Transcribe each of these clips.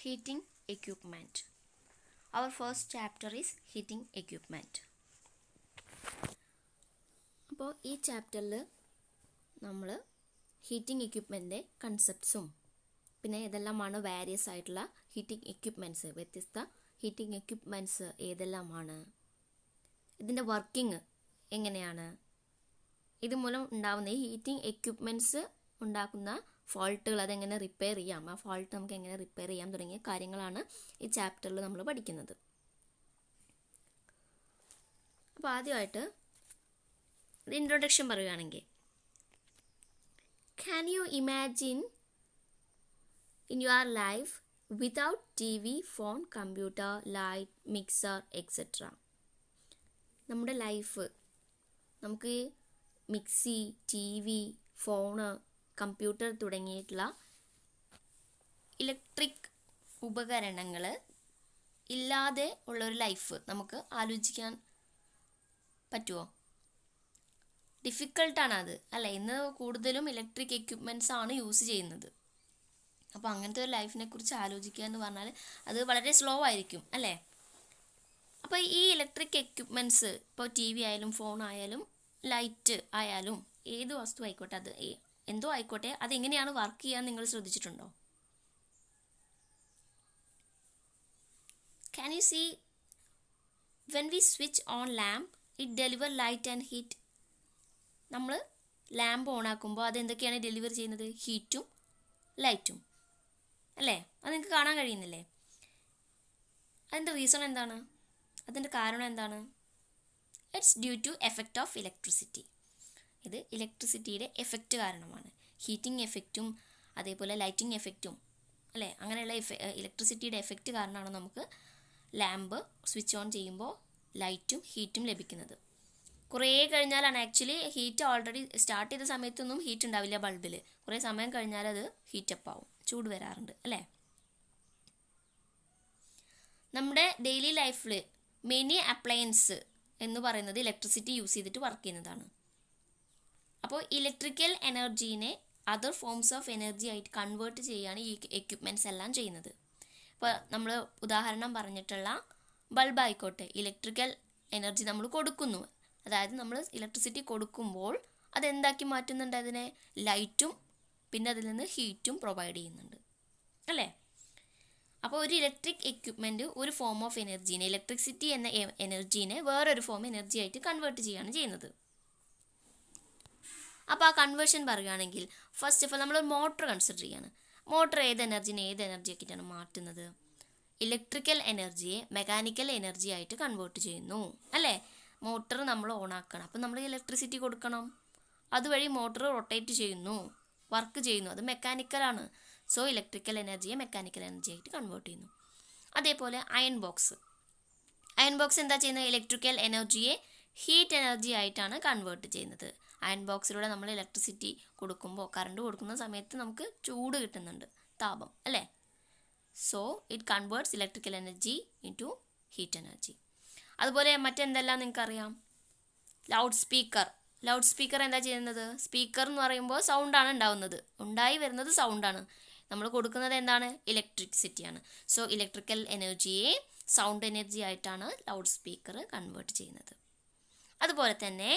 Heating equipment. Our first chapter is heating equipment. അപ്പോൾ ഈ ചാപ്റ്ററിൽ നമ്മൾ ഹീറ്റിംഗ് എക്യുപ്മെൻറ്റിൻ്റെ കൺസെപ്റ്റ്സും പിന്നെ ഏതെല്ലാമാണ് വാരിയസ് ആയിട്ടുള്ള ഹീറ്റിംഗ് എക്യുപ്മെൻറ്റ്സ്, വ്യത്യസ്ത ഹീറ്റിംഗ് എക്യുപ്മെൻറ്റ്സ് ഏതെല്ലാമാണ്, ഇതിൻ്റെ വർക്കിംഗ് എങ്ങനെയാണ്, ഇതുമൂലം ഉണ്ടാകുന്ന ഈ ഹീറ്റിംഗ് എക്യുപ്മെൻറ്റ്സ് ഉണ്ടാക്കുന്ന ഫോൾട്ടുകൾ അതെങ്ങനെ റിപ്പയർ ചെയ്യാം, ആ ഫോൾട്ട് നമുക്ക് എങ്ങനെ റിപ്പയർ ചെയ്യാം തുടങ്ങിയ കാര്യങ്ങളാണ് ഈ ചാപ്റ്ററിൽ നമ്മൾ പഠിക്കുന്നത്. അപ്പോൾ ആദ്യമായിട്ട് ഒരു ഇൻട്രൊഡക്ഷൻ പറയുകയാണെങ്കിൽ, can you imagine in your life without TV, phone, computer, light, mixer etcetera. നമ്മുടെ ലൈഫ് നമുക്ക് മിക്സി, TV, ഫോണ്, കമ്പ്യൂട്ടർ തുടങ്ങിയിട്ടുള്ള ഇലക്ട്രിക് ഉപകരണങ്ങൾ ഇല്ലാതെ ഉള്ളൊരു ലൈഫ് നമുക്ക് ആലോചിക്കാൻ പറ്റുമോ? ഡിഫിക്കൾട്ടാണ് അത് അല്ലേ. ഇന്ന് കൂടുതലും ഇലക്ട്രിക് എക്യുപ്മെൻറ്റ്സ് ആണ് യൂസ് ചെയ്യുന്നത്. അപ്പോൾ അങ്ങനത്തെ ഒരു ലൈഫിനെ കുറിച്ച് ആലോചിക്കുക എന്ന് പറഞ്ഞാൽ അത് വളരെ സ്ലോ ആയിരിക്കും അല്ലേ. അപ്പോൾ ഈ ഇലക്ട്രിക് എക്യുപ്മെൻറ്റ്സ് ഇപ്പോൾ TV ആയാലും ഫോൺ ആയാലും ലൈറ്റ് ആയാലും ഏത് വസ്തു ആയിക്കോട്ടെ, അത് എന്തോ ആയിക്കോട്ടെ, അതെങ്ങനെയാണ് വർക്ക് ചെയ്യാൻ നിങ്ങൾ ശ്രദ്ധിച്ചിട്ടുണ്ടോ? Can you see when we switch on lamp it deliver light and heat? നമ്മൾ ലാമ്പ് ഓൺ ആക്കുമ്പോൾ അതെന്തൊക്കെയാണ് ഡെലിവർ ചെയ്യുന്നത്? ഹീറ്റും ലൈറ്റും അല്ലേ. അത് നിങ്ങൾക്ക് കാണാൻ കഴിയുന്നില്ലേ? അതിൻ്റെ റീസൺ എന്താണ്? അതിൻ്റെ കാരണം എന്താണ്? It's due to effect of electricity. ഇത് ഇലക്ട്രിസിറ്റിയുടെ എഫക്റ്റ് കാരണമാണ്. ഹീറ്റിംഗ് എഫക്റ്റും അതേപോലെ ലൈറ്റിംഗ് എഫക്റ്റും അല്ലേ, അങ്ങനെയുള്ള ഇലക്ട്രിസിറ്റിയുടെ എഫക്റ്റ് കാരണമാണ് നമുക്ക് ലാമ്പ് സ്വിച്ച് ഓൺ ചെയ്യുമ്പോൾ ലൈറ്റും ഹീറ്റും ലഭിക്കുന്നത്. കുറേ കഴിഞ്ഞാലാണ് ആക്ച്വലി ഹീറ്റ് ഓൾറെഡി സ്റ്റാർട്ട് ചെയ്ത സമയത്തൊന്നും ഹീറ്റ് ഉണ്ടാവില്ല ബൾബിൽ. കുറേ സമയം കഴിഞ്ഞാൽ അത് ഹീറ്റപ്പ് ആവും, ചൂട് വരാറുണ്ട് അല്ലേ. നമ്മുടെ ഡെയിലി ലൈഫിൽ മെനി അപ്ലയൻസ് എന്ന് പറയുന്നത് ഇലക്ട്രിസിറ്റി യൂസ് ചെയ്തിട്ട് വർക്ക് ചെയ്യുന്നതാണ്. അപ്പോൾ ഇലക്ട്രിക്കൽ എനർജീനെ അതർ ഫോംസ് ഓഫ് എനർജി ആയിട്ട് കൺവേർട്ട് ചെയ്യുകയാണ് ഈ എക്യുപ്മെൻറ്റ്സ് എല്ലാം ചെയ്യുന്നത്. ഇപ്പോൾ നമ്മൾ ഉദാഹരണം പറഞ്ഞിട്ടുള്ള ബൾബ് ആയിക്കോട്ടെ, ഇലക്ട്രിക്കൽ എനർജി നമ്മൾ കൊടുക്കുന്നു, അതായത് നമ്മൾ ഇലക്ട്രിസിറ്റി കൊടുക്കുമ്പോൾ അതെന്താക്കി മാറ്റുന്നുണ്ട്? അതിനെ ലൈറ്റും പിന്നെ അതിൽ നിന്ന് ഹീറ്റും പ്രൊവൈഡ് ചെയ്യുന്നുണ്ട് അല്ലേ. അപ്പോൾ ഒരു ഇലക്ട്രിക് എക്യുപ്മെൻറ്റ് ഒരു ഫോം ഓഫ് എനർജീനെ, ഇലക്ട്രിസിറ്റി എന്ന എനർജീനെ വേറൊരു ഫോം എനർജി ആയിട്ട് കൺവേർട്ട് ചെയ്യുകയാണ് ചെയ്യുന്നത്. അപ്പോൾ ആ കൺവേർഷൻ പറയുകയാണെങ്കിൽ ഫസ്റ്റ് ഓഫ് ഓൾ നമ്മൾ മോട്ടർ കൺസിഡർ ചെയ്യാണ്. മോട്ടർ ഏത് എനർജീനെ ഏത് എനർജി ആക്കിയിട്ടാണ് മാറ്റുന്നത്? ഇലക്ട്രിക്കൽ എനർജിയെ മെക്കാനിക്കൽ എനർജി ആയിട്ട് കൺവേർട്ട് ചെയ്യുന്നു അല്ലേ. മോട്ടർ നമ്മൾ ഓൺ ആക്കണം, അപ്പം നമ്മൾ ഇലക്ട്രിസിറ്റി കൊടുക്കണം, അതുവഴി മോട്ടർ റൊട്ടേറ്റ് ചെയ്യുന്നു, വർക്ക് ചെയ്യുന്നു, അത് മെക്കാനിക്കലാണ്. സോ ഇലക്ട്രിക്കൽ എനർജിയെ മെക്കാനിക്കൽ എനർജി ആയിട്ട് കൺവേർട്ട് ചെയ്യുന്നു. അതേപോലെ അയൺ ബോക്സ് എന്താ ചെയ്യുന്നത്? ഇലക്ട്രിക്കൽ എനർജിയെ ഹീറ്റ് എനർജി ആയിട്ടാണ് കൺവേർട്ട് ചെയ്യുന്നത്. അയൺ ബോക്സിലൂടെ നമ്മൾ ഇലക്ട്രിസിറ്റി കൊടുക്കുമ്പോൾ, കറണ്ട് കൊടുക്കുന്ന സമയത്ത് നമുക്ക് ചൂട് കിട്ടുന്നുണ്ട്, താപം അല്ലേ. So it converts electrical energy into heat energy. അതുപോലെ മറ്റെന്തെല്ലാം നിങ്ങൾക്കറിയാം? ലൗഡ് സ്പീക്കർ എന്താ ചെയ്യുന്നത്? സ്പീക്കർ എന്ന് പറയുമ്പോൾ സൗണ്ടാണ് ഉണ്ടായി വരുന്നത് സൗണ്ടാണ്. നമ്മൾ കൊടുക്കുന്നത് എന്താണ്? ഇലക്ട്രിസിറ്റിയാണ്. സോ ഇലക്ട്രിക്കൽ എനർജിയെ സൗണ്ട് എനർജി ആയിട്ടാണ് ലൗഡ് സ്പീക്കർ കൺവേർട്ട് ചെയ്യുന്നത്. അതുപോലെ തന്നെ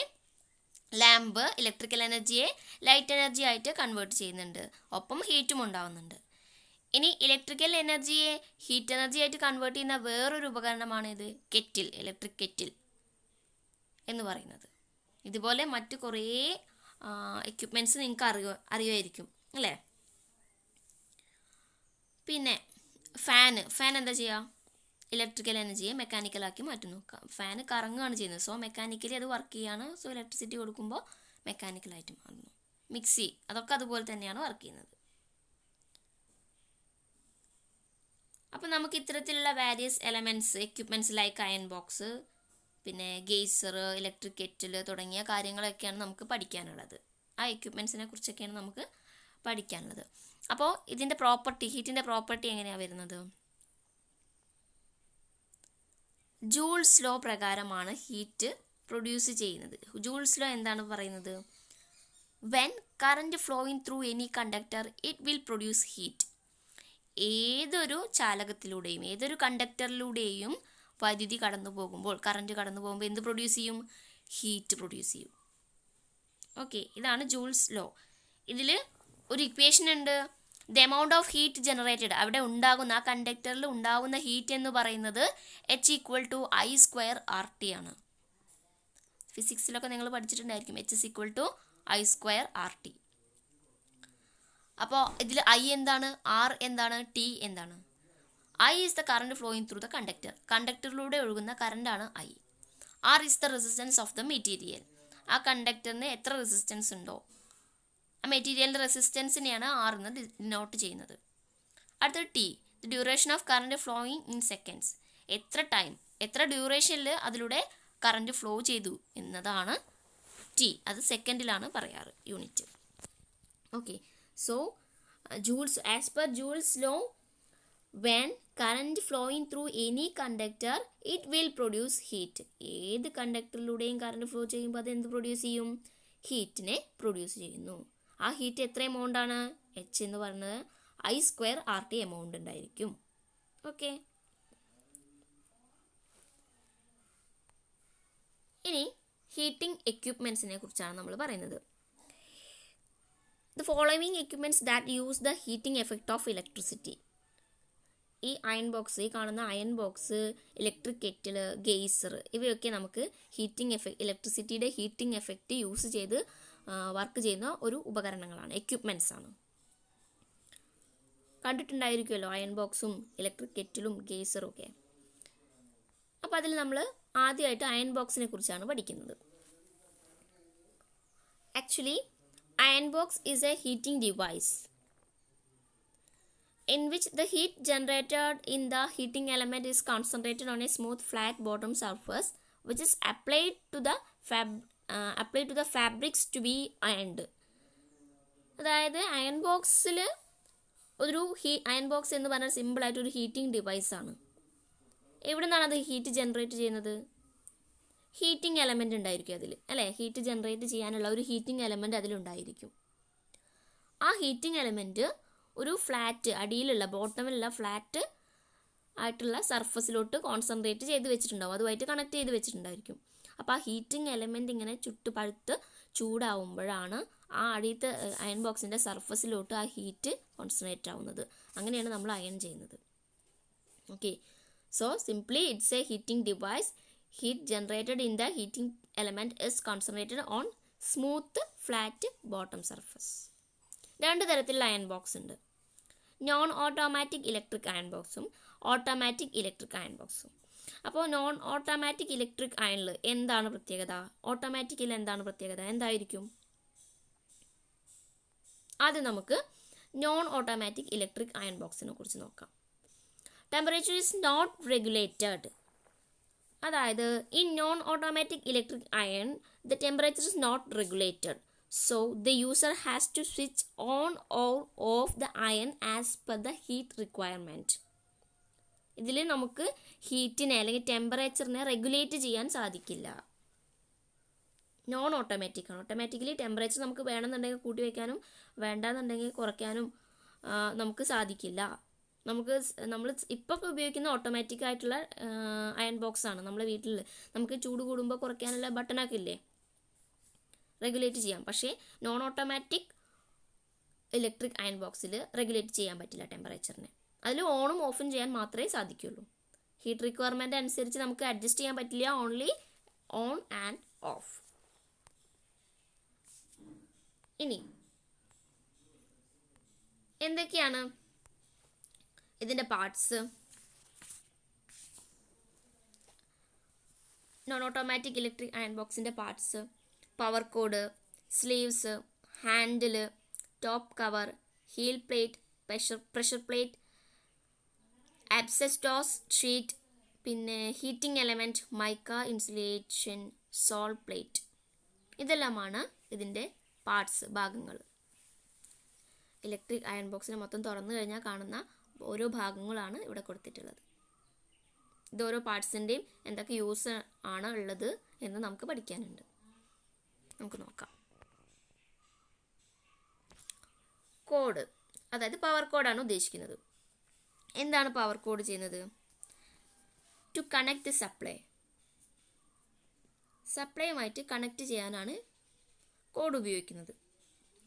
ലാമ്പ് ഇലക്ട്രിക്കൽ എനർജിയെ ലൈറ്റ് എനർജി ആയിട്ട് കൺവേർട്ട് ചെയ്യുന്നുണ്ട്, ഒപ്പം ഹീറ്റും ഉണ്ടാവുന്നുണ്ട്. ഇനി ഇലക്ട്രിക്കൽ എനർജിയെ ഹീറ്റ് എനർജി ആയിട്ട് കൺവേർട്ട് ചെയ്യുന്ന വേറൊരു ഉപകരണമാണ് ഇത്, ഇലക്ട്രിക് കെറ്റിൽ എന്ന് പറയുന്നത്. ഇതുപോലെ മറ്റു കുറേ എക്യുപ്മെൻറ്റ്സ് നിങ്ങൾക്ക് അറിയുമായിരിക്കും അല്ലേ. പിന്നെ ഫാൻ എന്താ ചെയ്യുക? ഇലക്ട്രിക്കൽ എനർജിയെ മെക്കാനിക്കലാക്കി മാറ്റുന്നു. ഫാന് കറങ്ങുകയാണ് ചെയ്യുന്നത്, സോ മെക്കാനിക്കലി അത് വർക്ക് ചെയ്യുകയാണ്. സോ ഇലക്ട്രിസിറ്റി കൊടുക്കുമ്പോൾ മെക്കാനിക്കലായിട്ട് മാറുന്നു. മിക്സി അതൊക്കെ അതുപോലെ തന്നെയാണ് വർക്ക് ചെയ്യുന്നത്. അപ്പോൾ നമുക്ക് ഇത്തരത്തിലുള്ള various elements equipments like iron box, പിന്നെ ഗേസർ, ഇലക്ട്രിക് കെറ്റിൽ തുടങ്ങിയ കാര്യങ്ങളൊക്കെയാണ് നമുക്ക് പഠിക്കാനുള്ളത്. ആ എക്യുപ്മെൻറ്റ്സിനെ കുറിച്ചൊക്കെയാണ് നമുക്ക് പഠിക്കാനുള്ളത്. അപ്പോൾ ഇതിൻ്റെ ഹീറ്റിൻ്റെ പ്രോപ്പർട്ടി എങ്ങനെയാണ് വരുന്നത്? ജൂൾസ് ലോ പ്രകാരമാണ് ഹീറ്റ് പ്രൊഡ്യൂസ് ചെയ്യുന്നത്. ജൂൾസ് ലോ എന്താണ് പറയുന്നത്? When current flowing through any conductor it will produce heat. ഏതൊരു ചാലകത്തിലൂടെയും ഏതൊരു കണ്ടക്ടറിലൂടെയും വൈദ്യുതി കടന്നു പോകുമ്പോൾ, കറണ്ട് കടന്നു പോകുമ്പോൾ എന്ത് പ്രൊഡ്യൂസ് ചെയ്യും? ഹീറ്റ് പ്രൊഡ്യൂസ് ചെയ്യും. ഓക്കെ, ഇതാണ് ജൂൾസ് ലോ. ഇതിൽ ഒരു ഇക്വേഷൻ ഉണ്ട്. The amount of heat generated, അവിടെ ഉണ്ടാകുന്ന, ആ കണ്ടക്ടറിൽ ഉണ്ടാകുന്ന ഹീറ്റ് എന്ന് പറയുന്നത് H=I²RT ആണ്. ഫിസിക്സിലൊക്കെ നിങ്ങൾ പഠിച്ചിട്ടുണ്ടായിരിക്കും, H=I²RT. അപ്പോൾ ഇതിൽ I എന്താണ്, R എന്താണ്, T എന്താണ്? I is the current flowing through the conductor. കണ്ടക്ടറിലൂടെ ഒഴുകുന്ന കറണ്ടാണ് I. R is the resistance of the material. ആ കണ്ടക്ടറിന് എത്ര റെസിസ്റ്റൻസ് ഉണ്ടോ, ആ മെറ്റീരിയലിൻ്റെ റെസിസ്റ്റൻസിനെയാണ് R എന്ന് ഡിനോട്ട് ചെയ്യുന്നത്. അടുത്തത് T, the duration of current flowing in seconds. എത്ര ടൈം, എത്ര ഡ്യൂറേഷനിൽ അതിലൂടെ കറണ്ട് ഫ്ലോ ചെയ്തു എന്നതാണ് T. അത് സെക്കൻഡിലാണ് പറയാറ്, unit. Okay, so joules, as per Joule's law, when current flowing through any conductor it will produce heat. ഏത് കണ്ടക്ടറിലൂടെയും കറണ്ട് ഫ്ലോ ചെയ്യുമ്പോൾ അത് എന്ത് പ്രൊഡ്യൂസ് ചെയ്യും? ഹീറ്റിനെ പ്രൊഡ്യൂസ് ചെയ്യുന്നു. ആ ഹീറ്റ് എത്ര എമൗണ്ട് ആണ്? H എന്ന് പറയുന്നത് I²RT എമൗണ്ട് ഉണ്ടായിരിക്കും. ഓക്കെ, ഇനി ഹീറ്റിംഗ് എക്യുപ്മെൻറ്റ്സിനെ കുറിച്ചാണ് നമ്മൾ പറയുന്നത്. The following equipments that use the heating effect of electricity. ഈ അയൺ ബോക്സ്, ഈ കാണുന്ന iron box, electric kettle, geyser, ഇവയൊക്കെ നമുക്ക് ഹീറ്റിംഗ് എഫക്റ്റ്, ഇലക്ട്രിസിറ്റിയുടെ ഹീറ്റിംഗ് എഫക്റ്റ് യൂസ് ചെയ്ത് വർക്ക് ചെയ്യുന്ന ഒരു ഉപകരണങ്ങളാണ്, എക്യുപ്മെൻറ്റ്സ് ആണ്. കണ്ടിട്ടുണ്ടായിരിക്കുമല്ലോ അയൺ ബോക്സും ഇലക്ട്രിക് കെറ്റിലും ഗെയ്സറും ഒക്കെ. അപ്പോൾ അതിൽ നമ്മൾ ആദ്യമായിട്ട് അയൺ ബോക്സിനെ കുറിച്ചാണ് പഠിക്കുന്നത്. Actually iron box is A heating device in which the heat generated in the heating element is concentrated on a smooth flat bottom surface which is applied to the fabrics to be ironed. അതായത് iron ബോക്സിൽ ഒരു iron box എന്ന് പറഞ്ഞാൽ സിമ്പിളായിട്ട് ഒരു heating device ആണ്. എവിടെ നിന്നാണ് അത് ഹീറ്റ് ജനറേറ്റ് ചെയ്യുന്നത്? ഹീറ്റിംഗ് എലമെൻ്റ് ഉണ്ടായിരിക്കും അതിൽ, അല്ലേ? ഹീറ്റ് ജനറേറ്റ് ചെയ്യാനുള്ള ഒരു ഹീറ്റിംഗ് എലമെൻ്റ് അതിലുണ്ടായിരിക്കും. ആ ഹീറ്റിംഗ് എലമെൻറ്റ് ഒരു ഫ്ലാറ്റ്, അടിയിലുള്ള ബോട്ടമിലുള്ള ഫ്ലാറ്റ് ആയിട്ടുള്ള സർഫസിലോട്ട് കോൺസെൻട്രേറ്റ് ചെയ്ത് വെച്ചിട്ടുണ്ടാവും, അതുമായിട്ട് കണക്ട് ചെയ്ത് വെച്ചിട്ടുണ്ടായിരിക്കും. അപ്പോൾ ആ ഹീറ്റിംഗ് എലമെൻറ്റ് ഇങ്ങനെ ചുട്ടുപഴുത്ത് ചൂടാവുമ്പോഴാണ് ആ അടിയത്തെ അയൺ ബോക്സിൻ്റെ സർഫസിലോട്ട് ആ ഹീറ്റ് കോൺസെൻട്രേറ്റ് ആവുന്നത്. അങ്ങനെയാണ് നമ്മൾ അയൺ ചെയ്യുന്നത്. Okay, so simply it's A heating device. Heat generated in the heating element is concentrated on smooth flat bottom surface. രണ്ട് തരത്തിലുള്ള അയൺ ബോക്സ് ഉണ്ട്. നോൺ ഓട്ടോമാറ്റിക് ഇലക്ട്രിക് അയൺ ബോക്സും ഓട്ടോമാറ്റിക് ഇലക്ട്രിക് അയൺ ബോക്സും. അപ്പോൾ നോൺ ഓട്ടോമാറ്റിക് ഇലക്ട്രിക് അയണിൽ എന്താണ് പ്രത്യേകത? ഓട്ടോമാറ്റിക്കിൽ എന്താണ് പ്രത്യേകത? എന്തായിരിക്കും? ആദ്യം നമുക്ക് നോൺ ഓട്ടോമാറ്റിക് ഇലക്ട്രിക് അയൺ ബോക്സിനെ കുറിച്ച് നോക്കാം. Temperature is not regulated. അതായത് in non automatic electric iron the temperature is not regulated. So the user has to switch on or off the iron as per the heat requirement. ഇതിൽ നമുക്ക് ഹീറ്റിനെ അല്ലെങ്കിൽ ടെമ്പറേച്ചറിനെ regulate ചെയ്യാൻ സാധിക്കില്ല. Non automatic ആണ്. Automatically temperature നമുക്ക് വേണമെന്നുണ്ടെങ്കിൽ കൂട്ടി വയ്ക്കാനും വേണ്ടാന്നുണ്ടെങ്കിൽ കുറയ്ക്കാനും നമുക്ക് സാധിക്കില്ല. നമ്മൾ ഇപ്പോൾ ഉപയോഗിക്കുന്ന ഓട്ടോമാറ്റിക് ആയിട്ടുള്ള അയൺ ബോക്സ് ആണ്. നമ്മുടെ വീട്ടിൽ നമുക്ക് ചൂട് കൂടുമ്പോൾ കുറയ്ക്കാനുള്ള ബട്ടണൊക്കെ ഇല്ലേ, റെഗുലേറ്റ് ചെയ്യാം. പക്ഷേ നോൺ ഓട്ടോമാറ്റിക് ഇലക്ട്രിക് അയൺ ബോക്സിൽ റെഗുലേറ്റ് ചെയ്യാൻ പറ്റില്ല ടെമ്പറേച്ചറിനെ. അതിൽ ഓണും ഓഫും ചെയ്യാൻ മാത്രമേ സാധിക്കുള്ളൂ. ഹീറ്റ് റിക്വയർമെൻറ്റ് അനുസരിച്ച് നമുക്ക് അഡ്ജസ്റ്റ് ചെയ്യാൻ പറ്റില്ല. Only on and off. ഇനി എന്തൊക്കെയാണ് ഇതിൻ്റെ parts? Non automatic electric iron ബോക്സിൻ്റെ parts: power cord, sleeves, handle, top cover, heel plate, pressure plate, asbestos sheet, പിന്നെ heating element, mica insulation, sole plate. ഇതെല്ലാമാണ് ഇതിൻ്റെ പാർട്സ്, ഭാഗങ്ങൾ. ഇലക്ട്രിക് അയൺ ബോക്സിനെ മൊത്തം തുറന്നു കഴിഞ്ഞാൽ കാണുന്ന ഓരോ ഭാഗങ്ങളാണ് ഇവിടെ കൊടുത്തിട്ടുള്ളത്. ഇതോരോ പാർട്സിൻ്റെയും എന്തൊക്കെ യൂസ് ആണ് ഉള്ളത് എന്ന് നമുക്ക് പഠിക്കാനുണ്ട്. നമുക്ക് നോക്കാം. കോഡ്, അതായത് പവർ കോഡാണ് ഉദ്ദേശിക്കുന്നത്. എന്താണ് പവർ കോഡ് ചെയ്യുന്നത്? ടു കണക്ട് ദി സപ്ലൈയുമായിട്ട് കണക്ട് ചെയ്യാനാണ് കോഡ് ഉപയോഗിക്കുന്നത്.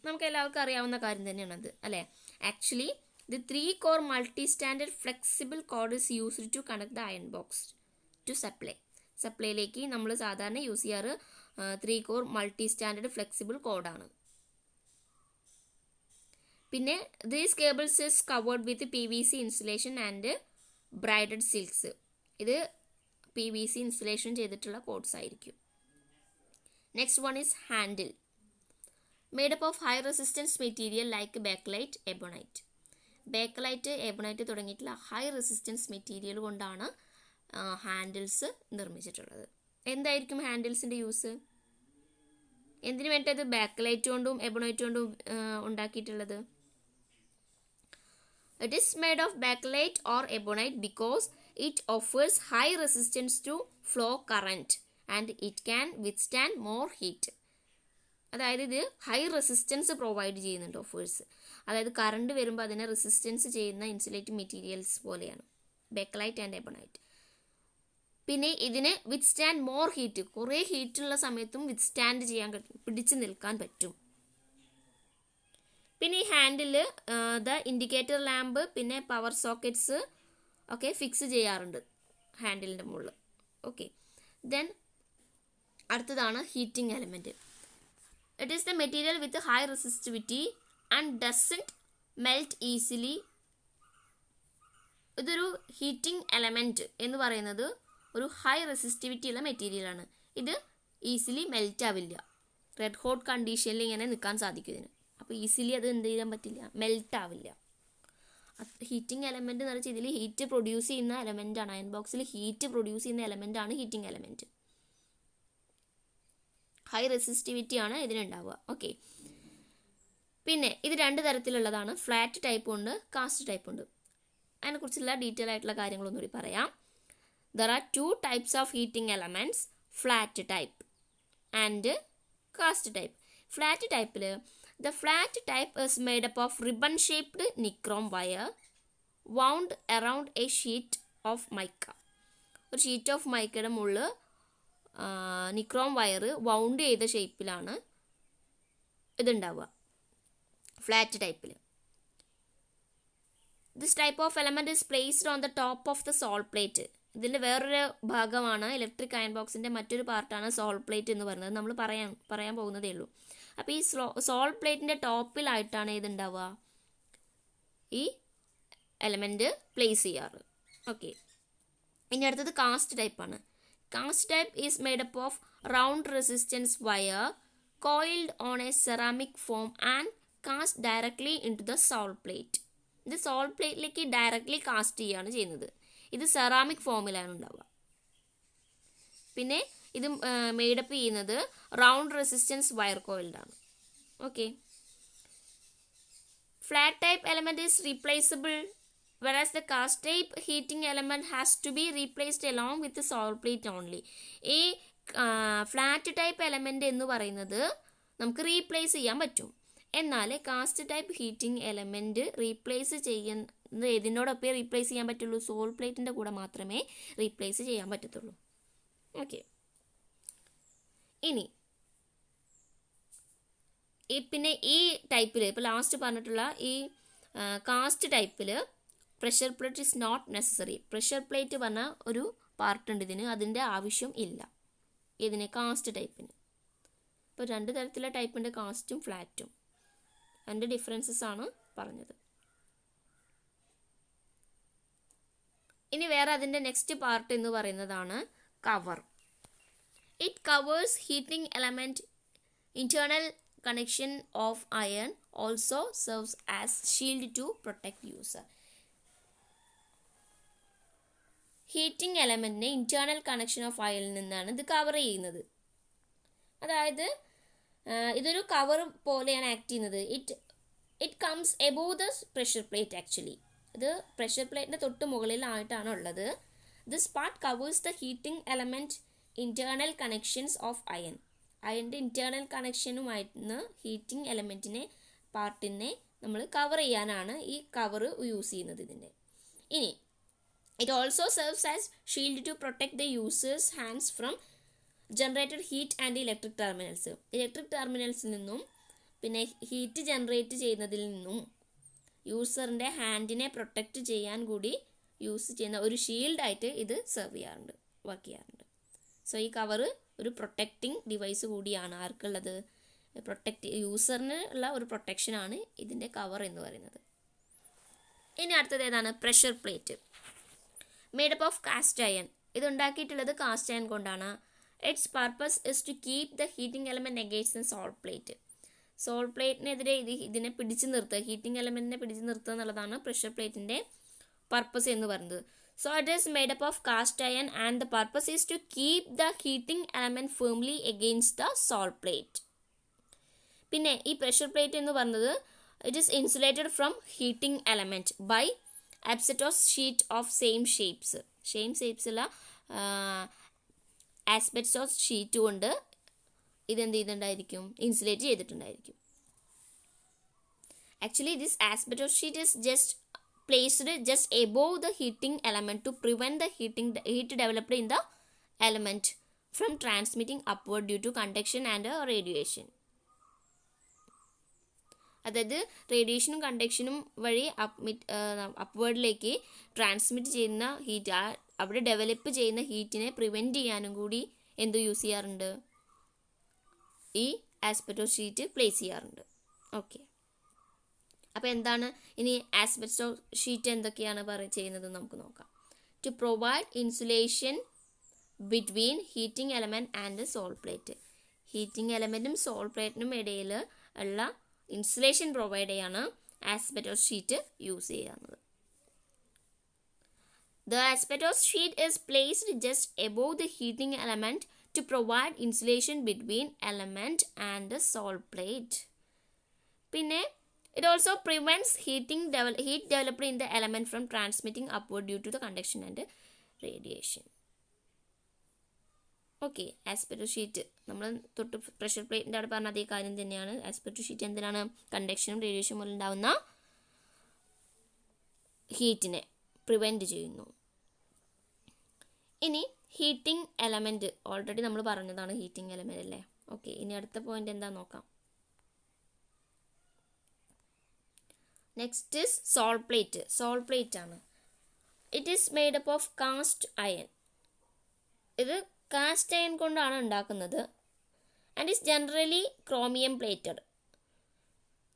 നമുക്ക് എല്ലാവർക്കും അറിയാവുന്ന കാര്യം തന്നെയാണത് അല്ലേ? Actually the 3 core multi standard flexible cord is used to connect the iron box to സപ്ലൈയിലേക്ക് നമ്മൾ സാധാരണ യൂസ് ചെയ്യാറ് 3 core മൾട്ടി സ്റ്റാൻഡേർഡ് ഫ്ലെക്സിബിൾ കോഡാണ്. പിന്നെ these cables is covered with PVC insulation and braided silks. ഇത് PVC ഇൻസുലേഷൻ ചെയ്തിട്ടുള്ള codes ആയിരിക്കും. Next one is handle, made up of high resistance material like Bakelite, ebonite തുടങ്ങിയിട്ടുള്ള ഹൈ റെസിസ്റ്റൻസ് മെറ്റീരിയൽ കൊണ്ടാണ് handles നിർമ്മിച്ചിട്ടുള്ളത്. എന്തായിരിക്കും ഹാൻഡിൽസിൻ്റെ use? എന്തിനു വേണ്ടത്? ബാക്കലൈറ്റ് കൊണ്ടും ebonite കൊണ്ടും ഉണ്ടാക്കിയിട്ടുള്ളത്. It is made of bakelite or ebonite because it offers high resistance to flow current and it can withstand more heat. അതായത് ഇത് ഹൈ റെസിസ്റ്റൻസ് പ്രൊവൈഡ് ചെയ്യുന്നുണ്ട്, ഓഫേഴ്സ്. അതായത് കറണ്ട് വരുമ്പോൾ അതിനെ റെസിസ്റ്റൻസ് ചെയ്യുന്ന ഇൻസുലേറ്റിംഗ് മെറ്റീരിയൽസ് പോലെയാണ് ബേക്കലൈറ്റ് ആൻഡ് എബണൈറ്റ്. പിന്നെ ഇതിന് വിത്ത്സ്റ്റാൻഡ് മോർ ഹീറ്റ്, കുറേ ഹീറ്റുള്ള സമയത്തും വിത്ത്സ്റ്റാൻഡ് ചെയ്യാൻ പിടിച്ചു നിൽക്കാൻ പറ്റും. പിന്നെ ഈ ഹാൻഡിൽ ദ ഇൻഡിക്കേറ്റർ ലാമ്പ് പിന്നെ പവർ സോക്കറ്റ്സ് ഒക്കെ ഫിക്സ് ചെയ്യാറുണ്ട് ഹാൻഡിലിൻ്റെ മുകളിൽ. ഓക്കെ, ദെൻ അടുത്തതാണ് heating element. It is the material with high resistivity and doesn't melt easily. ഇതൊരു ഹീറ്റിംഗ് എലമെൻറ്റ് എന്ന് പറയുന്നത് ഒരു ഹൈ റെസിസ്റ്റിവിറ്റി ഉള്ള മെറ്റീരിയലാണ്. ഇത് ഈസിലി മെൽറ്റ് ആവില്ല. റെഡ് ഹോട്ട് കണ്ടീഷനിൽ ഇങ്ങനെ നിൽക്കാൻ സാധിക്കും ഇതിന്. അപ്പോൾ ഈസിലി അത് എന്ത് ചെയ്യാൻ പറ്റില്ല, മെൽറ്റ് ആവില്ല. ഹീറ്റിംഗ് എലമെൻറ്റ് എന്ന് വെച്ചാൽ ഇതിൽ ഹീറ്റ് പ്രൊഡ്യൂസ് ചെയ്യുന്ന എലമെൻ്റാണ്. അയൺ ബോക്സിൽ ഹീറ്റ് പ്രൊഡ്യൂസ് ചെയ്യുന്ന എലമെൻ്റാണ് ഹീറ്റിംഗ് എലമെൻറ്റ്. ഹൈ റെസിസ്റ്റിവിറ്റി ആണ് ഇതിനുണ്ടാവുക. ഓക്കെ, പിന്നെ ഇത് 2 തരത്തിലുള്ളതാണ്. ഫ്ലാറ്റ് ടൈപ്പ് ഉണ്ട്, കാസ്റ്റ് ടൈപ്പ് ഉണ്ട്. അതിനെക്കുറിച്ചുള്ള ഡീറ്റെയിൽ ആയിട്ടുള്ള കാര്യങ്ങളൊന്നും കൂടി പറയാം. There are 2 types of heating elements, flat type and cast type. Flat type, the flat type is made up of ribbon shaped nichrome wire wound around a sheet of mica. ഒരു sheet of മൈക്കയുടെ മുകളിൽ nichrome wire wound ചെയ്ത ഷേപ്പിലാണ് ഇതുണ്ടാവുക flat ടൈപ്പിൽ. This type of element is placed on the top of the sole plate. ഇതിൻ്റെ വേറൊരു ഭാഗമാണ് electric iron ബോക്സിൻ്റെ മറ്റൊരു പാർട്ടാണ് സോൾ പ്ലേറ്റ് എന്ന് പറയുന്നത്. നമ്മൾ പറയാൻ പോകുന്നതേ ഉള്ളൂ. അപ്പോൾ ഈ സോൾ പ്ലേറ്റിൻ്റെ ടോപ്പിലായിട്ടാണ് ഇതുണ്ടാവുക, ഈ എലമെൻറ്റ് പ്ലേസ് ചെയ്യാറ്. ഓക്കെ, ഇനി അടുത്തത് കാസ്റ്റ് ടൈപ്പാണ്. Cast type is made up of round resistance wire coiled on a ceramic form and cast directly into the sole plate. ഇത് സോൾ പ്ലേറ്റിലേക്ക് ഡയറക്ട്ലി കാസ്റ്റ് ചെയ്യുകയാണ് ചെയ്യുന്നത്. ഇത് സെറാമിക് ഫോമിലാണ് ഉണ്ടാവുക. പിന്നെ ഇത് മെയ്ഡപ്പ് ചെയ്യുന്നത് റൗണ്ട് റെസിസ്റ്റൻസ് വയർ കോയിൽഡാണ്. Okay, flat type element is replaceable whereas the cast type heating element has to be replaced along with the salt plate only. ഈ ഫ്ലാറ്റ് ടൈപ്പ് എലമെൻറ്റ് എന്ന് പറയുന്നത് നമുക്ക് റീപ്ലേസ് ചെയ്യാൻ പറ്റും. എന്നാൽ cast type heating element replace ചെയ്യുന്നത് ഇതിനോടൊപ്പം replace ചെയ്യാൻ പറ്റുള്ളൂ, സോൾ പ്ലേറ്റിൻ്റെ കൂടെ മാത്രമേ റീപ്ലേസ് ചെയ്യാൻ പറ്റത്തുള്ളൂ. ഓക്കെ, ഇനി പിന്നെ ഈ ടൈപ്പിൽ ഇപ്പോൾ ലാസ്റ്റ് പറഞ്ഞിട്ടുള്ള ഈ കാസ്റ്റ് ടൈപ്പിൽ pressure plate is not necessary. Pressure plate പറഞ്ഞ ഒരു പാർട്ട് ഉണ്ട് ഇതിന്, അതിൻ്റെ ആവശ്യം ഇല്ല ഇതിന് കാസ്റ്റ് ടൈപ്പിന്. ഇപ്പോൾ 2 തരത്തിലുള്ള ടൈപ്പുണ്ട്, കാസ്റ്റും ഫ്ലാറ്റും. അതിൻ്റെ ഡിഫറൻസസ് ആണ് പറഞ്ഞത്. ഇനി വേറെ അതിൻ്റെ നെക്സ്റ്റ് പാർട്ട് എന്ന് പറയുന്നതാണ് cover. It covers heating element internal connection of iron also serves as shield to protect user. Heating എലമെൻറ്റിനെ ഇന്റേണൽ കണക്ഷൻ ഓഫ് അയണിൽ നിന്നാണ് ഇത് കവർ ചെയ്യുന്നത്. അതായത് ഇതൊരു കവർ പോലെയാണ് ആക്ട് ചെയ്യുന്നത്. It comes above the pressure plate. Actually ഇത് പ്രഷർ പ്ലേറ്റിൻ്റെ തൊട്ട് മുകളിലായിട്ടാണ് ഉള്ളത്. This part covers the heating element internal connections of iron. അയണിൻ്റെ ഇന്റേണൽ കണക്ഷനുമായിട്ട് ഹീറ്റിംഗ് എലമെൻറ്റിനെ പാർട്ടിനെ നമ്മൾ കവർ ചെയ്യാനാണ് ഈ കവർ യൂസ് ചെയ്യുന്നത് ഇതിൻ്റെ. ഇനി it also serves as shield to protect the user's hands from generated heat and electric terminals. Electric ടെർമിനൽസിൽ നിന്നും പിന്നെ ഹീറ്റ് ജനറേറ്റ് ചെയ്യുന്നതിൽ നിന്നും യൂസറിൻ്റെ ഹാൻഡിനെ പ്രൊട്ടക്റ്റ് ചെയ്യാൻ കൂടി യൂസ് ചെയ്യുന്ന ഒരു ഷീൽഡായിട്ട് ഇത് സെർവ് ചെയ്യാറുണ്ട്, വർക്ക് ചെയ്യാറുണ്ട്. സോ ഈ കവറ് ഒരു പ്രൊട്ടക്റ്റിംഗ് ഡിവൈസ് കൂടിയാണ്. ആർക്കുള്ളത്? യൂസറിന് ഉള്ള ഒരു പ്രൊട്ടക്ഷനാണ് ഇതിൻ്റെ കവർ എന്ന് പറയുന്നത്. ഇനി അടുത്തത് ഏതാണ്? Pressure plate. Made up of cast iron. ഇത് ഉണ്ടാക്കിയിട്ടുള്ളത് കാസ്റ്റ് അയൺ കൊണ്ടാണ്. Its purpose is to keep the heating element against the salt plate. Sole പ്ലേറ്റിനെതിരെ ഇതിനെ പിടിച്ചു നിർത്തുക, ഹീറ്റിംഗ് എലമെൻറ്റിനെ പിടിച്ചു നിർത്തുക എന്നുള്ളതാണ് പ്രഷർ പ്ലേറ്റിൻ്റെ പർപ്പസ് എന്ന് പറയുന്നത്. So it is made up of cast iron and the purpose is to keep the heating element firmly against the salt plate. പിന്നെ ഈ പ്രഷർ പ്ലേറ്റ് എന്ന് പറയുന്നത് it is insulated from heating element by asbestos sheet of same ഷേപ്സുള്ള asbestos sheet കൊണ്ട് ഇതെന്ത് ചെയ്തിട്ടുണ്ടായിരിക്കും? Insulate ചെയ്തിട്ടുണ്ടായിരിക്കും. Actually this asbestos sheet is just placed just above the heating element to prevent the heat developed in the element from transmitting upward due to conduction and radiation. അതായത് റേഡിയേഷനും കണ്ടക്ഷനും വഴി അപ്വേർഡിലേക്ക് transmit ചെയ്യുന്ന ഹീറ്റ്, അവിടെ develop ചെയ്യുന്ന ഹീറ്റിനെ prevent ചെയ്യാനും കൂടി എന്ത് യൂസ് ചെയ്യാറുണ്ട്? ഈ ആസ്ബെസ്റ്റോസ് ഷീറ്റ് പ്ലേസ് ചെയ്യാറുണ്ട്. ഓക്കെ, അപ്പോൾ എന്താണ് ഇനി ആസ്ബെസ്റ്റോസ് ഷീറ്റ് എന്തൊക്കെയാണ് ചെയ്യുന്നത് നമുക്ക് നോക്കാം. To provide insulation between heating element and salt plate. Heating എലമെൻറ്റും സോൾട്ട് പ്ലേറ്റിനും ഇടയിൽ ഉള്ള ഇൻസുലേഷൻ പ്രൊവൈഡ് ചെയ്യാണ് ആസ്ബെസ്റ്റോസ് ഷീറ്റ് യൂസ് ചെയ്യുന്നത്. The asbestos sheet is placed just above the heating element to provide insulation between element and the salt plate. പിന്നെ it also prevents heat developed in the element from transmitting upward due to the conduction and radiation. Okay, asbestos sheet നമ്മൾ തൊട്ട് pressure പ്ലേറ്റിൻ്റെ അവിടെ പറഞ്ഞ അതേ കാര്യം തന്നെയാണ്. Asbestos sheet എന്തിനാണ്? കണ്ടക്ഷനും റേഡിയേഷനും മൂലം ഉണ്ടാവുന്ന ഹീറ്റിനെ പ്രിവെൻറ്റ് ചെയ്യുന്നു. ഇനി ഹീറ്റിംഗ് എലമെൻറ്റ് ഓൾറെഡി നമ്മൾ പറഞ്ഞതാണ് ഹീറ്റിംഗ് എലമെൻറ്റ് അല്ലേ. ഓക്കെ, ഇനി അടുത്ത പോയിന്റ് എന്താ നോക്കാം. Next is salt plate. Salt plate ആണ്. It is made up of cast iron. ഇത് കാസ്റ്റ് അയൺ കൊണ്ടാണ് ഉണ്ടാക്കുന്നത്. And is generally chromium plated.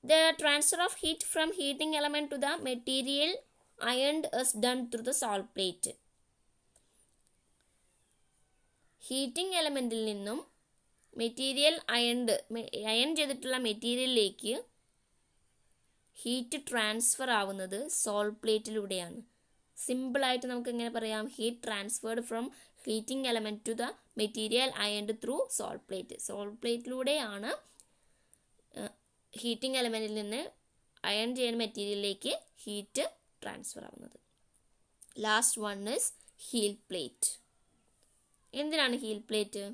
The transfer of heat from heating element to the material ironed is done through the salt plate. Heating എലമെൻറ്റിൽ നിന്നും material iron ചെയ്തിട്ടുള്ള മെറ്റീരിയലിലേക്ക് heat transfer ആവുന്നത് സോൾട്ട് പ്ലേറ്റിലൂടെയാണ്. സിമ്പിളായിട്ട് നമുക്ക് എങ്ങനെ പറയാം? Heat transferred from heating element to the material ironed through salt plate. സോൾട്ട് പ്ലേറ്റിലൂടെയാണ് ഹീറ്റിംഗ് എലമെൻറ്റിൽ നിന്ന് അയൺ ചെയ്യുന്ന മെറ്റീരിയലിലേക്ക് ഹീറ്റ് ട്രാൻസ്ഫർ ആവുന്നത്. Last one is heel plate. എന്തിനാണ് heel plate?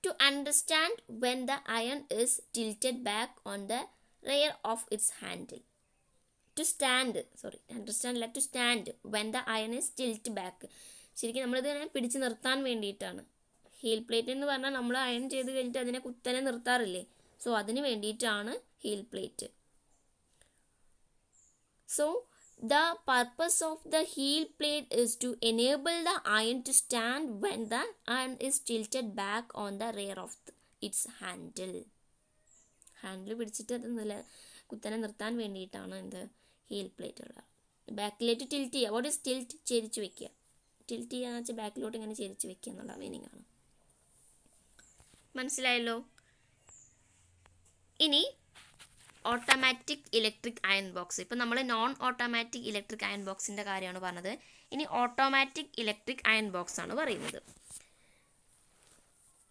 To understand when the iron is tilted back on the rear of its handle. To stand when the iron is tilted back. ശരിക്കും നമ്മളിതിനെ പിടിച്ച് നിർത്താൻ വേണ്ടിയിട്ടാണ്. Heel plate എന്ന് പറഞ്ഞാൽ നമ്മൾ iron ചെയ്ത് കഴിഞ്ഞിട്ട് അതിനെ കുത്തനെ നിർത്താറില്ലേ, സോ അതിന് വേണ്ടിയിട്ടാണ് heel plate. So the purpose of the heel plate is to enable the iron to stand when the iron is tilted back on the rear of its handle. Handle പിടിച്ചിട്ട് അത് കുത്തനെ നിർത്താൻ വേണ്ടിയിട്ടാണ് എന്ത് ഹീൽ പ്ലേറ്റ് ഉള്ളത്. ബാക്കിലേക്ക് tilt ചെയ്യുക. What is tilt? ചെരിച്ച് വെക്കുക. ടിൽറ്റ് ചെയ്യുക എന്ന് വെച്ചാൽ ബാക്കിലോട്ട് ഇങ്ങനെ ചെരിച്ച് വെക്കുക എന്നുള്ള മീനിങ് ആണ്. മനസ്സിലായല്ലോ? ഇനി ഓട്ടോമാറ്റിക് ഇലക്ട്രിക് അയൺ ബോക്സ്. ഇപ്പം നമ്മൾ നോൺ ഓട്ടോമാറ്റിക് ഇലക്ട്രിക് അയൺ ബോക്സിൻ്റെ കാര്യമാണ് പറഞ്ഞത്. ഇനി ഓട്ടോമാറ്റിക് ഇലക്ട്രിക് അയൺ ബോക്സ് ആണ് പറയുന്നത്.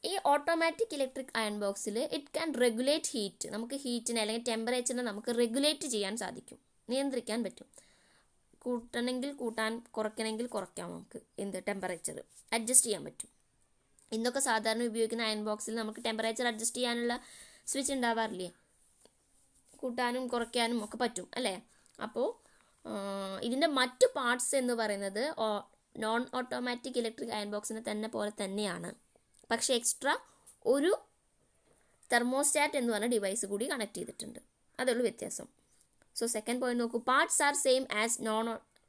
ഈ ഓട്ടോമാറ്റിക് ഇലക്ട്രിക് അയൺ ബോക്സിൽ ഇറ്റ് ക്യാൻ റെഗുലേറ്റ് ഹീറ്റ്. നമുക്ക് ഹീറ്റിനെ അല്ലെങ്കിൽ ടെമ്പറേച്ചറിനെ നമുക്ക് റെഗുലേറ്റ് ചെയ്യാൻ സാധിക്കും, നിയന്ത്രിക്കാൻ പറ്റും. കൂട്ടണമെങ്കിൽ കൂട്ടാൻ, കുറയ്ക്കണമെങ്കിൽ കുറയ്ക്കാം. നമുക്ക് ടെമ്പറേച്ചർ അഡ്ജസ്റ്റ് ചെയ്യാൻ പറ്റും. ഇന്നൊക്കെ സാധാരണ ഉപയോഗിക്കുന്ന അയൺ ബോക്സിൽ നമുക്ക് ടെമ്പറേച്ചർ അഡ്ജസ്റ്റ് ചെയ്യാനുള്ള സ്വിച്ച് ഉണ്ടാവാറില്ലേ? കൂട്ടാനും കുറയ്ക്കാനും ഒക്കെ പറ്റും അല്ലേ? അപ്പോൾ ഇതിൻ്റെ മറ്റു പാർട്സ് എന്ന് പറയുന്നത് നോൺ ഓട്ടോമാറ്റിക് ഇലക്ട്രിക് അയൺ ബോക്സിനെ തന്നെ പോലെ തന്നെയാണ്. പക്ഷേ എക്സ്ട്രാ ഒരു തെർമോസ്റ്റാറ്റ് എന്ന് പറഞ്ഞ ഡിവൈസ് കൂടി കണക്ട് ചെയ്തിട്ടുണ്ട്. അതുള്ളൂ വ്യത്യാസം. സോ സെക്കൻഡ് പോയിന്റ് നോക്കൂ. Parts are same as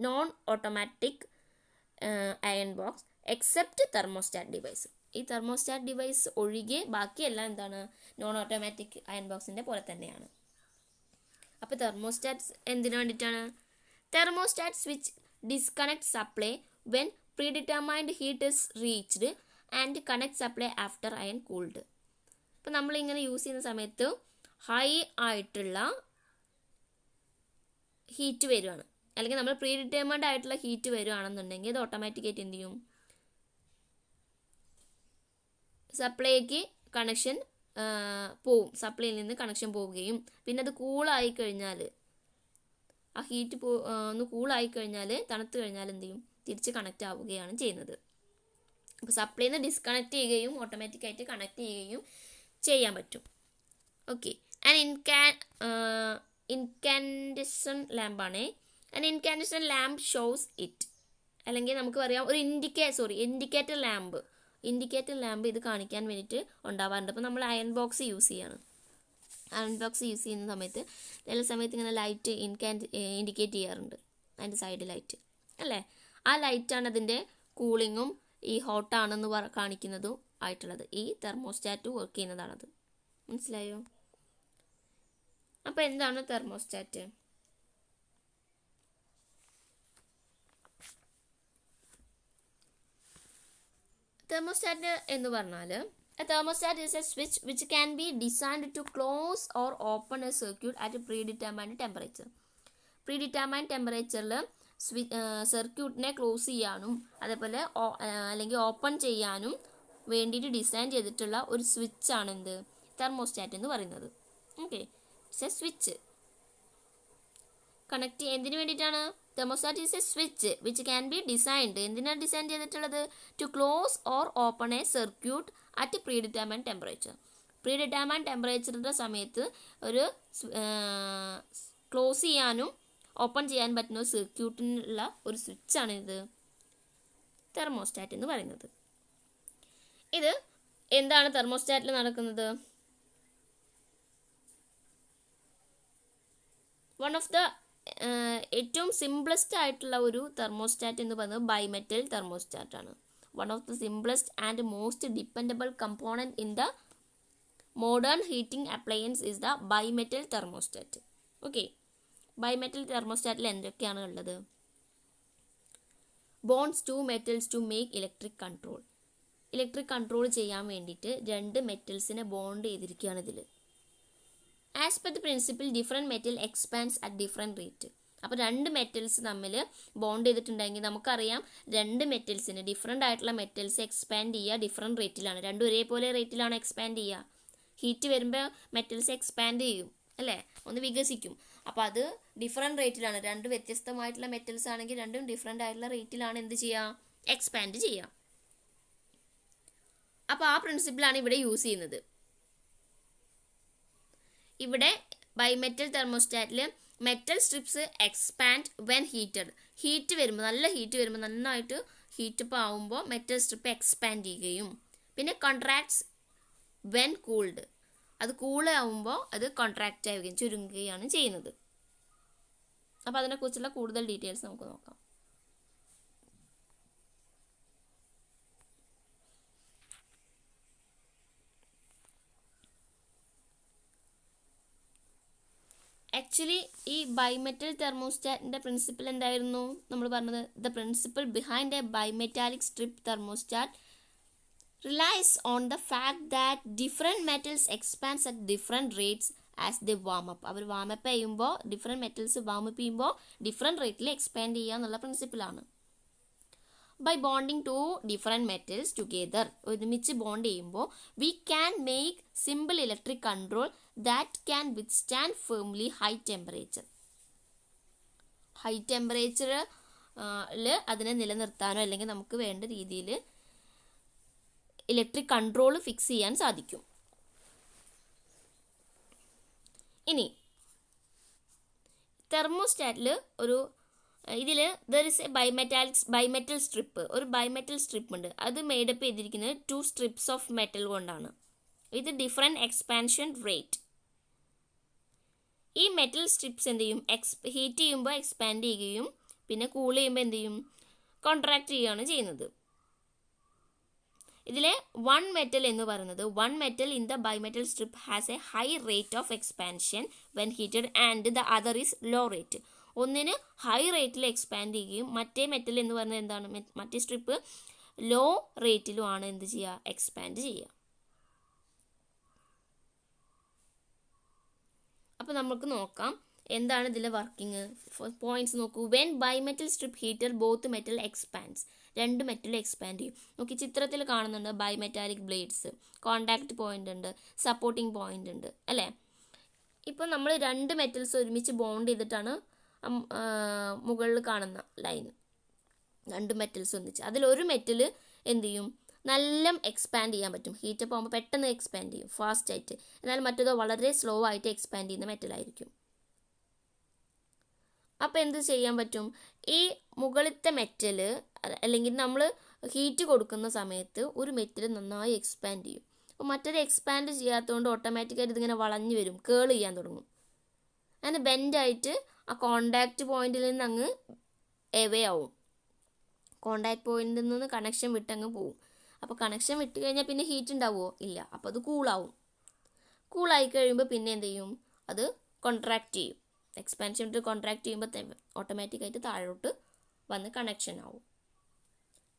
non automatic iron box except thermostat device. ഈ തെർമോസ്റ്റാറ്റ് ഡിവൈസ് ഒഴികെ ബാക്കിയെല്ലാം എന്താണ്, നോൺ ഓട്ടോമാറ്റിക് അയൺ ബോക്സിൻ്റെ പോലെ തന്നെയാണ്. അപ്പോൾ തെർമോസ്റ്റാറ്റ്സ് എന്തിനു വേണ്ടിയിട്ടാണ്? Thermostat switch disconnect supply when predetermined heat is reached and connect supply after iron cooled. അപ്പോൾ നമ്മളിങ്ങനെ യൂസ് ചെയ്യുന്ന സമയത്ത് ഹൈ ആയിട്ടുള്ള ഹീറ്റ് വരുവാണ്, അല്ലെങ്കിൽ നമ്മൾ പ്രീഡിറ്റർമൈൻഡ് ആയിട്ടുള്ള ഹീറ്റ് വരുവാണെന്നുണ്ടെങ്കിൽ അത് ഓട്ടോമാറ്റിക്കായിട്ട് എന്ത് ചെയ്യും, സപ്ലൈക്ക് കണക്ഷൻ പോവും, സപ്ലൈയിൽ നിന്ന് കണക്ഷൻ പോവുകയും പിന്നെ അത് കൂളായി കഴിഞ്ഞാൽ, ആ ഹീറ്റ് ഒന്ന് കൂളായി കഴിഞ്ഞാൽ, തണുത്ത് കഴിഞ്ഞാൽ എന്ത് ചെയ്യും, തിരിച്ച് കണക്റ്റ് ആവുകയാണ് ചെയ്യുന്നത്. അപ്പോൾ സപ്ലൈയിൽ നിന്ന് ഡിസ്കണക്ട് ചെയ്യുകയും ഓട്ടോമാറ്റിക്കായിട്ട് കണക്ട് ചെയ്യുകയും ചെയ്യാൻ പറ്റും. ഓക്കെ. ഇൻകാൻഡേഷൻ ലാമ്പാണ്. ഇൻകാൻഡേഷൻ ലാമ്പ് ഷോസ് ഇറ്റ്, അല്ലെങ്കിൽ നമുക്ക് പറയാം ഒരു ഇൻഡിക്കേറ്റർ ലാമ്പ് ഇത് കാണിക്കാൻ വേണ്ടിയിട്ട് ഉണ്ടാവാറുണ്ട്. അപ്പോൾ നമ്മൾ അയൺ ബോക്സ് യൂസ് ചെയ്യുന്ന സമയത്ത് ചില സമയത്ത് ഇങ്ങനെ ലൈറ്റ് ഇൻഡിക്കേറ്റ് ചെയ്യാറുണ്ട്, അതിൻ്റെ സൈഡ് ലൈറ്റ് അല്ലേ. ആ ലൈറ്റാണ് അതിൻ്റെ കൂളിങ്ങും ഈ ഹോട്ടാണെന്ന് കാണിക്കുന്നതും ആയിട്ടുള്ളത്. ഈ തെർമോസ്റ്റാറ്റ് വർക്ക് ചെയ്യുന്നതാണത്. മനസ്സിലായോ? അപ്പോൾ എന്താണ് തെർമോസ്റ്റാറ്റ്? തെർമോസ്റ്റാറ്റ് എന്ന് പറഞ്ഞാൽ a thermostat is a switch which can be designed to close or open a circuit at a predetermined temperature. Predetermined ടെമ്പറേച്ചറിൽ സർക്യൂട്ടിനെ ക്ലോസ് ചെയ്യാനും അതേപോലെ അല്ലെങ്കിൽ ഓപ്പൺ ചെയ്യാനും വേണ്ടിയിട്ട് ഡിസൈൻ ചെയ്തിട്ടുള്ള ഒരു സ്വിച്ചാണ് എന്ത്, തെർമോസ്റ്റാറ്റ് എന്ന് പറയുന്നത്. Okay. It's a switch. Connect എന്തിനു വേണ്ടിയിട്ടാണ്? Thermostat is a switch which can be designed. എന്തിനാണ് ഡിസൈൻ ചെയ്തിട്ടുള്ളത്? To close or open a circuit at predetermined temperature. Predetermined ടെമ്പറേച്ചറിൻ്റെ സമയത്ത് ഒരു ക്ലോസ് ചെയ്യാനും ഓപ്പൺ ചെയ്യാൻ പറ്റുന്ന ഒരു സർക്യൂട്ടിനുള്ള ഒരു സ്വിച്ചാണ് ഇത് തെർമോസ്റ്റാറ്റ് എന്ന് പറയുന്നത്. ഇത് എന്താണ് തെർമോസ്റ്റാറ്റിൽ നടക്കുന്നത്? വൺ ഓഫ് ദ ഏറ്റവും സിംപ്ലസ്റ്റ് ആയിട്ടുള്ള ഒരു തെർമോസ്റ്റാറ്റ് എന്ന് പറയുന്നത് ബൈമെറ്റൽ തെർമോസ്റ്റാറ്റ് ആണ്. One of the simplest and most dependable component in the modern heating appliance is the bimetal thermostat. Okay. Bimetal തെർമോസ്റ്റാറ്റിൽ എന്തൊക്കെയാണ് ഉള്ളത്? Bonds two metals to make electric control. Electric control ചെയ്യാൻ വേണ്ടിയിട്ട് രണ്ട് മെറ്റൽസിനെ ബോണ്ട് ചെയ്തിരിക്കുകയാണ് ഇതിൽ. As per the principle different metal expands at different rate. അപ്പോൾ രണ്ട് മെറ്റൽസ് തമ്മിൽ ബോണ്ട് ചെയ്തിട്ടുണ്ടെങ്കിൽ നമുക്കറിയാം രണ്ട് മെറ്റൽസിന് ഡിഫറെൻ്റ് ആയിട്ടുള്ള മെറ്റൽസ് എക്സ്പാൻഡ് ചെയ്യുക ഡിഫറെൻറ്റ് റേറ്റിലാണ്. രണ്ടും ഒരേപോലെ റേറ്റിലാണ് എക്സ്പാൻഡ് ചെയ്യുക. ഹീറ്റ് വരുമ്പോൾ മെറ്റൽസ് എക്സ്പാൻഡ് ചെയ്യും അല്ലേ, ഒന്ന് വികസിക്കും. അപ്പോൾ അത് ഡിഫറെൻറ്റ് റേറ്റിലാണ്. രണ്ട് വ്യത്യസ്തമായിട്ടുള്ള മെറ്റൽസ് ആണെങ്കിൽ രണ്ടും ഡിഫറെൻ്റ് ആയിട്ടുള്ള റേറ്റിലാണ് എന്ത് ചെയ്യുക, എക്സ്പാൻഡ് ചെയ്യുക. അപ്പോൾ ആ പ്രിൻസിപ്പിളാണ് ഇവിടെ യൂസ് ചെയ്യുന്നത്. ഇവിടെ ബൈമെറ്റൽ തെർമോസ്റ്റാറ്റിൽ metal strips expand when heated. Heat വരുമ്പോൾ, നല്ല ഹീറ്റ് വരുമ്പോൾ, നന്നായിട്ട് ഹീറ്റപ്പ് ആവുമ്പോൾ മെറ്റൽ സ്ട്രിപ്പ് എക്സ്പാൻഡ് ചെയ്യുകയും പിന്നെ കോൺട്രാക്ട്സ് വെൻ കൂൾഡ്. അത് കൂളാവുമ്പോൾ അത് കോൺട്രാക്റ്റ് ആവുകയും ചുരുങ്ങുകയാണ് ചെയ്യുന്നത്. അപ്പോൾ അതിനെക്കുറിച്ചുള്ള കൂടുതൽ ഡീറ്റെയിൽസ് നമുക്ക് നോക്കാം. ആക്ച്വലി ഈ ബൈമെറ്റൽ തെർമോസ്റ്റാറ്റിൻ്റെ പ്രിൻസിപ്പിൾ എന്തായിരുന്നു നമ്മൾ പറഞ്ഞത്? The principle behind A bimetallic strip thermostat relies on the fact that different metals expands at different rates as they warm up. അവർ വാം അപ്പ് ചെയ്യുമ്പോൾ ഡിഫറെൻറ്റ് മെറ്റൽസ് വാം അപ്പ് ചെയ്യുമ്പോൾ different റേറ്റിൽ expand ചെയ്യുക എന്നുള്ള പ്രിൻസിപ്പിളാണ്. By bonding two different metals together, ഒരുമിച്ച് bond ചെയ്യുമ്പോൾ we can make simple electric control that can withstand firmly high temperature. High ടെമ്പറേച്ചറിൽ അതിനെ നിലനിർത്താനോ അല്ലെങ്കിൽ നമുക്ക് വേണ്ട രീതിയിൽ ഇലക്ട്രിക് കൺട്രോൾ ഫിക്സ് ചെയ്യാൻ സാധിക്കും. ഇനി തെർമോസ്റ്റാറ്റിൽ ഒരു ഇതിൽ there is A bimetal strip, ഒരു ബൈമെറ്റൽ സ്ട്രിപ്പ് ഉണ്ട്. അത് മേഡപ്പ് ചെയ്തിരിക്കുന്നത് 2 സ്ട്രിപ്സ് ഓഫ് മെറ്റൽ കൊണ്ടാണ്. ഇത് ഡിഫറെൻറ്റ് എക്സ്പാൻഷൻ റേറ്റ്. ഈ മെറ്റൽ സ്ട്രിപ്സ് എന്ത് ചെയ്യും, ഹീറ്റ് ചെയ്യുമ്പോൾ എക്സ്പാൻഡ് ചെയ്യുകയും പിന്നെ കൂൾ ചെയ്യുമ്പോൾ എന്ത് ചെയ്യും, കോൺട്രാക്ട് ചെയ്യുകയാണ് ചെയ്യുന്നത്. ഇതിലെ വൺ മെറ്റൽ എന്ന് പറയുന്നത്, one metal in the bimetal strip has a high rate of expansion when heated and the other is low rate. ഒന്നിന് ഹൈ റേറ്റിൽ എക്സ്പാൻഡ് ചെയ്യുകയും മറ്റേ മെറ്റൽ എന്ന് പറയുന്നത് എന്താണ്, മറ്റേ സ്ട്രിപ്പ് ലോ റേറ്റിലുമാണ് എന്ത് ചെയ്യുക, എക്സ്പാൻഡ് ചെയ്യുക. അപ്പോൾ നമുക്ക് നോക്കാം എന്താണ് ഇതിലെ വർക്കിംഗ് പോയിന്റ്സ്. നോക്കൂ, when bimetal strip heater both metal expands, രണ്ട് മെറ്റൽ എക്സ്പാൻഡ് ചെയ്യും. നോക്കി ചിത്രത്തിൽ കാണുന്നുണ്ട് ബൈമെറ്റാലിക് ബ്ലേഡ്സ്, കോണ്ടാക്ട് പോയിന്റ് ഉണ്ട്, സപ്പോർട്ടിംഗ് പോയിന്റ് ഉണ്ട് അല്ലേ. ഇപ്പോൾ നമ്മൾ രണ്ട് മെറ്റൽസ് ഒരുമിച്ച് ബോണ്ട് ചെയ്തിട്ടാണ് മുകളിൽ കാണുന്ന ലൈൻ, രണ്ട് മെറ്റൽസ് ഒന്നിച്ച്. അതിലൊരു മെറ്റൽ എന്ത് ചെയ്യും, നല്ല എക്സ്പാൻഡ് ചെയ്യാൻ പറ്റും, ഹീറ്റപ്പ് ആകുമ്പോൾ പെട്ടെന്ന് എക്സ്പാൻഡ് ചെയ്യും ഫാസ്റ്റ് ആയിട്ട്. എന്നാൽ മറ്റേതോ വളരെ സ്ലോ ആയിട്ട് എക്സ്പാൻഡ് ചെയ്യുന്ന മെറ്റലായിരിക്കും. അപ്പോൾ എന്ത് ചെയ്യാൻ പറ്റും, ഈ മുകളിലത്തെ മെറ്റൽ അല്ലെങ്കിൽ നമ്മൾ ഹീറ്റ് കൊടുക്കുന്ന സമയത്ത് ഒരു മെറ്റൽ നന്നായി എക്സ്പാൻഡ് ചെയ്യും. അപ്പോൾ മറ്റൊരു എക്സ്പാൻഡ് ചെയ്യാത്തതുകൊണ്ട് ഓട്ടോമാറ്റിക്കായിട്ട് ഇതിങ്ങനെ വളഞ്ഞു വരും, കേൾ ചെയ്യാൻ തുടങ്ങും. അങ്ങനെ ബെൻഡായിട്ട് ആ കോണ്ടാക്റ്റ് പോയിന്റിൽ നിന്ന് അങ്ങ് എവേ ആവും, കോണ്ടാക്ട് പോയിന്റിൽ നിന്ന് കണക്ഷൻ വിട്ടങ്ങ് പോവും. അപ്പോൾ കണക്ഷൻ വിട്ട് കഴിഞ്ഞാൽ പിന്നെ ഹീറ്റ് ഉണ്ടാവുമോ, ഇല്ല. അപ്പോൾ അത് കൂളാവും. കൂളായി കഴിയുമ്പോൾ പിന്നെ എന്ത് ചെയ്യും, അത് കോൺട്രാക്ട് ചെയ്യും. എക്സ്പാൻഷൻ ഇട്ട് കോൺട്രാക്ട് ചെയ്യുമ്പോൾ ഓട്ടോമാറ്റിക്കായിട്ട് താഴോട്ട് വന്ന് കണക്ഷൻ ആവും.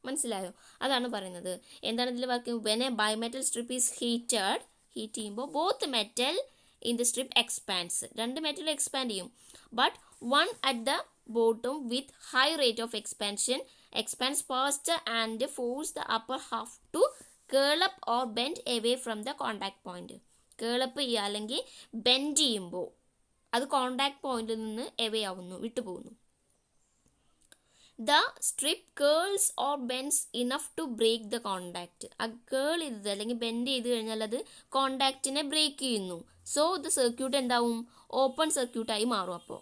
മനസ്സിലായോ? അതാണ് പറയുന്നത്. എന്താണ് ഇതിൽ working, when a bimetal strip is heated, heat ചെയ്യുമ്പോൾ both metal in the strip expands, രണ്ട് മെറ്റൽ എക്സ്പാൻഡ് ചെയ്യും. But one at the bottom with high rate of expansion expands faster and force the upper half to curl up or bend away from the contact point. curl up ചെയ്യുക അല്ലെങ്കിൽ bend ചെയ്യുമ്പോൾ അത് contact പോയിന്റിൽ നിന്ന് away ആവുന്നു, വിട്ടുപോകുന്നു. The strip curls or bends enough to break the contact. ആ കേൾ ചെയ്തത് അല്ലെങ്കിൽ ബെൻഡ് ചെയ്ത് കഴിഞ്ഞാൽ അത് കോണ്ടാക്റ്റിനെ ബ്രേക്ക് ചെയ്യുന്നു. സോ ദ സർക്യൂട്ട് എന്താവും, ഓപ്പൺ സർക്യൂട്ടായി മാറും. അപ്പോൾ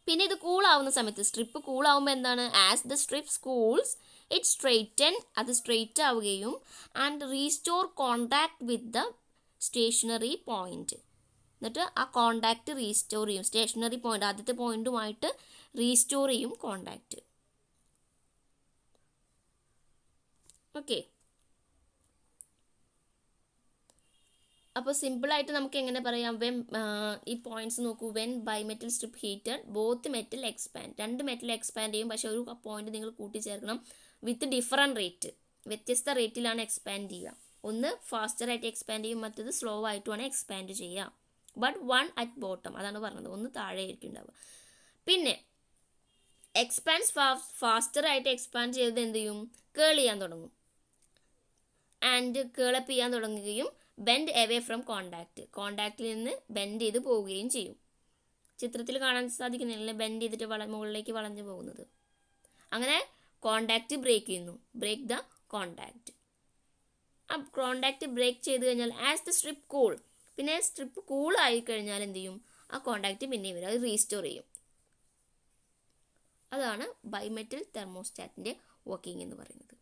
പിന്നെ ഇത് കൂളാവുന്ന സമയത്ത്, സ്ട്രിപ്പ് കൂളാവുമ്പോൾ എന്താണ്, as the strips cools it straighten, അത് സ്ട്രെയിറ്റ് ആവുകയും and restore contact with the stationary point. എന്നിട്ട് ആ കോണ്ടാക്ട് റീസ്റ്റോർ ചെയ്യും, സ്റ്റേഷനറി പോയിന്റ് ആദ്യത്തെ പോയിന്റുമായിട്ട് റീസ്റ്റോർ ചെയ്യും കോണ്ടാക്ട്. ഓക്കെ, അപ്പോൾ സിമ്പിളായിട്ട് നമുക്ക് എങ്ങനെ പറയാം, ഈ പോയിന്റ്സ് നോക്കൂ. When bimetal strip heated both metal expand, രണ്ട് മെറ്റൽ എക്സ്പാൻഡ് ചെയ്യും, പക്ഷേ ഒരു പോയിന്റ് നിങ്ങൾ കൂട്ടിച്ചേർക്കണം വിത്ത് ഡിഫറൻറ്റ് റേറ്റ്, വ്യത്യസ്ത റേറ്റിലാണ് എക്സ്പാൻഡ് ചെയ്യുക. ഒന്ന് ഫാസ്റ്ററായിട്ട് എക്സ്പാൻഡ് ചെയ്യും, മറ്റത് സ്ലോ ആയിട്ടുമാണ് എക്സ്പാൻഡ് ചെയ്യുക. ബട്ട് വൺ അറ്റ് ബോട്ടം, അതാണ് പറഞ്ഞത്, ഒന്ന് താഴെ ആയിരിക്കും ഉണ്ടാവുക. പിന്നെ എക്സ്പാൻഡ് ഫാസ്റ്ററായിട്ട് എക്സ്പാൻഡ് ചെയ്ത് എന്ത് ചെയ്യും, കേൾ ചെയ്യാൻ തുടങ്ങും ആൻഡ് കേളപ്പ് ചെയ്യാൻ തുടങ്ങുകയും ബെൻഡ് എവേ ഫ്രം കോണ്ടാക്ട്, കോണ്ടാക്റ്റിൽ നിന്ന് ബെൻഡ് ചെയ്ത് പോവുകയും ചെയ്യും. ചിത്രത്തിൽ കാണാൻ സാധിക്കുന്നില്ല, ബെൻഡ് ചെയ്തിട്ട് മുകളിലേക്ക് വളഞ്ഞു പോകുന്നത്. അങ്ങനെ കോണ്ടാക്റ്റ് ബ്രേക്ക് ചെയ്യുന്നു, ബ്രേക്ക് ദ കോണ്ടാക്ട്. ആ കോണ്ടാക്റ്റ് ബ്രേക്ക് ചെയ്ത് കഴിഞ്ഞാൽ ആസ് ദ സ്ട്രിപ്പ് കൂൾ, പിന്നെ സ്ട്രിപ്പ് കൂൾ ആയി കഴിഞ്ഞാൽ എന്ത് ചെയ്യും, ആ കോണ്ടാക്റ്റ് പിന്നെ വരും, അത് റീസ്റ്റോർ ചെയ്യും. അതാണ് ബൈമെറ്റൽ തെർമോസ്റ്റാറ്റിൻ്റെ വർക്കിംഗ് എന്ന് പറയുന്നത്.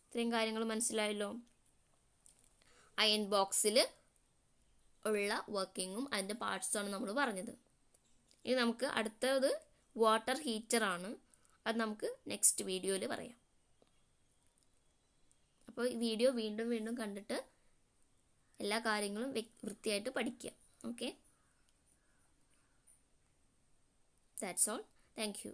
ഇത്രയും കാര്യങ്ങൾ മനസ്സിലായല്ലോ. അയൺ ബോക്സിൽ ഉള്ള വർക്കിങ്ങും അതിൻ്റെ പാർട്സാണ് നമ്മൾ പറഞ്ഞത്. ഇനി നമുക്ക് അടുത്തത് വാട്ടർ ഹീറ്ററാണ്, അത് നമുക്ക് നെക്സ്റ്റ് വീഡിയോയിൽ പറയാം. അപ്പോൾ ഈ വീഡിയോ വീണ്ടും വീണ്ടും കണ്ടിട്ട് എല്ലാ കാര്യങ്ങളും വൃത്തിയായിട്ട് പഠിക്കുക. Okay, that's all. Thank you.